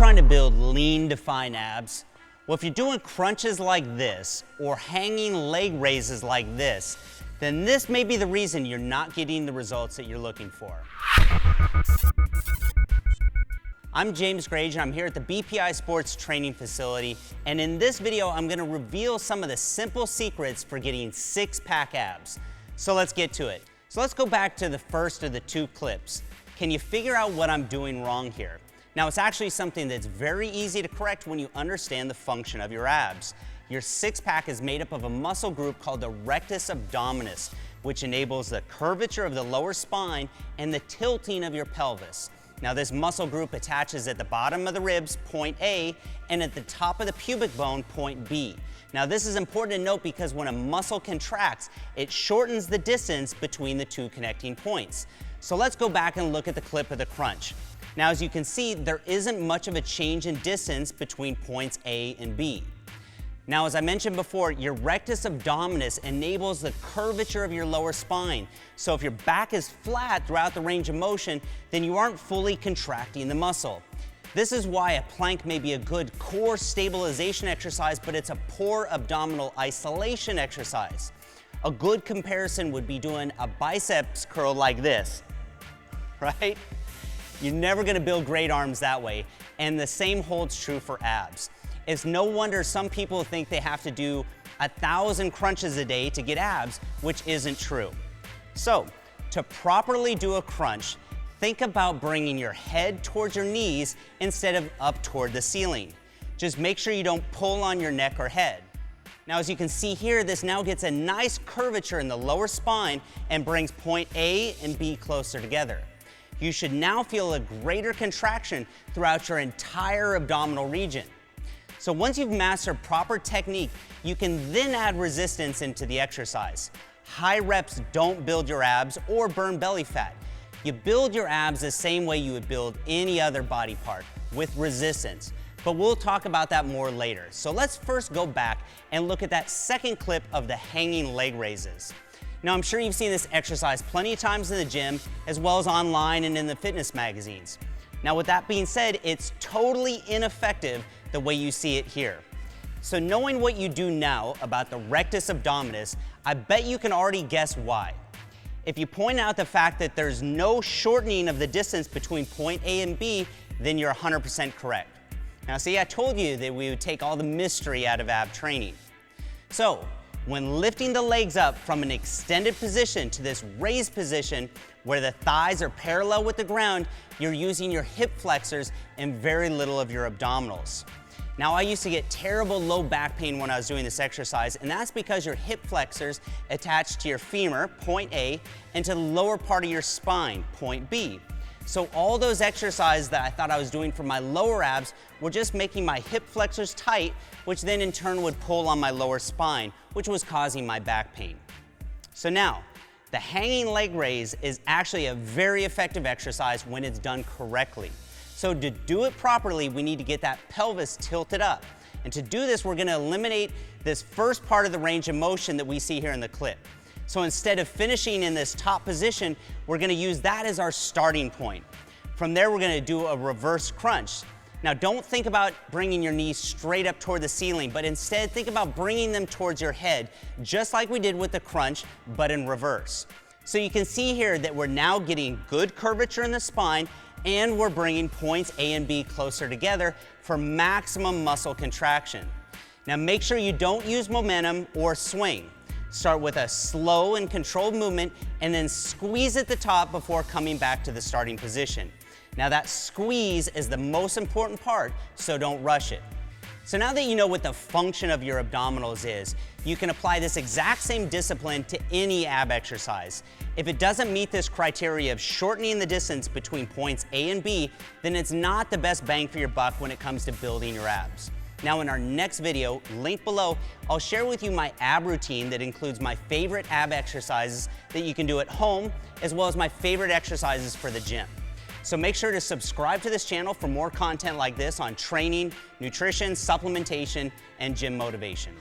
trying to build lean, defined abs? Well, if you're doing crunches like this or hanging leg raises like this, then this may be the reason you're not getting the results that you're looking for. I'm James Grage, and I'm here at the BPI Sports Training Facility, and in this video, I'm gonna reveal some of the simple secrets for getting six-pack abs. So let's get to it. So let's go back to the first of the two clips. Can you figure out what I'm doing wrong here? Now, it's actually something that's very easy to correct when you understand the function of your abs. Your six-pack is made up of a muscle group called the rectus abdominis, which enables the curvature of the lower spine and the tilting of your pelvis. Now, this muscle group attaches at the bottom of the ribs, point A, and at the top of the pubic bone, point B. Now, this is important to note because when a muscle contracts, it shortens the distance between the two connecting points. So let's go back and look at the clip of the crunch. Now, as you can see, there isn't much of a change in distance between points A and B. Now, as I mentioned before, your rectus abdominis enables the curvature of your lower spine. So if your back is flat throughout the range of motion, then you aren't fully contracting the muscle. This is why a plank may be a good core stabilization exercise, but it's a poor abdominal isolation exercise. A good comparison would be doing a biceps curl like this, right? You're never gonna build great arms that way, and the same holds true for abs. It's no wonder some people think they have to do 1,000 crunches a day to get abs, which isn't true. So, to properly do a crunch, think about bringing your head towards your knees instead of up toward the ceiling. Just make sure you don't pull on your neck or head. Now, as you can see here, this now gets a nice curvature in the lower spine and brings point A and B closer together. You should now feel a greater contraction throughout your entire abdominal region. So once you've mastered proper technique, you can then add resistance into the exercise. High reps don't build your abs or burn belly fat. You build your abs the same way you would build any other body part, with resistance. But we'll talk about that more later. So let's first go back and look at that second clip of the hanging leg raises. Now, I'm sure you've seen this exercise plenty of times in the gym, as well as online and in the fitness magazines. Now, with that being said, it's totally ineffective the way you see it here. So knowing what you do now about the rectus abdominis, I bet you can already guess why. If you point out the fact that there's no shortening of the distance between point A and B, then you're 100% correct. Now, see, I told you that we would take all the mystery out of ab training. So, when lifting the legs up from an extended position to this raised position where the thighs are parallel with the ground, you're using your hip flexors and very little of your abdominals. Now, I used to get terrible low back pain when I was doing this exercise, and that's because your hip flexors attach to your femur, point A, and to the lower part of your spine, point B. So all those exercises that I thought I was doing for my lower abs were just making my hip flexors tight, which then in turn would pull on my lower spine, which was causing my back pain. So now, the hanging leg raise is actually a very effective exercise when it's done correctly. So to do it properly, we need to get that pelvis tilted up. And to do this, we're gonna eliminate this first part of the range of motion that we see here in the clip. So instead of finishing in this top position, we're gonna use that as our starting point. From there, we're gonna do a reverse crunch. Now, don't think about bringing your knees straight up toward the ceiling, but instead think about bringing them towards your head, just like we did with the crunch, but in reverse. So you can see here that we're now getting good curvature in the spine, and we're bringing points A and B closer together for maximum muscle contraction. Now, make sure you don't use momentum or swing. Start with a slow and controlled movement and then squeeze at the top before coming back to the starting position. Now, that squeeze is the most important part, so don't rush it. So now that you know what the function of your abdominals is, you can apply this exact same discipline to any ab exercise. If it doesn't meet this criteria of shortening the distance between points A and B, then it's not the best bang for your buck when it comes to building your abs. Now, in our next video, linked below, I'll share with you my ab routine that includes my favorite ab exercises that you can do at home, as well as my favorite exercises for the gym. So make sure to subscribe to this channel for more content like this on training, nutrition, supplementation, and gym motivation.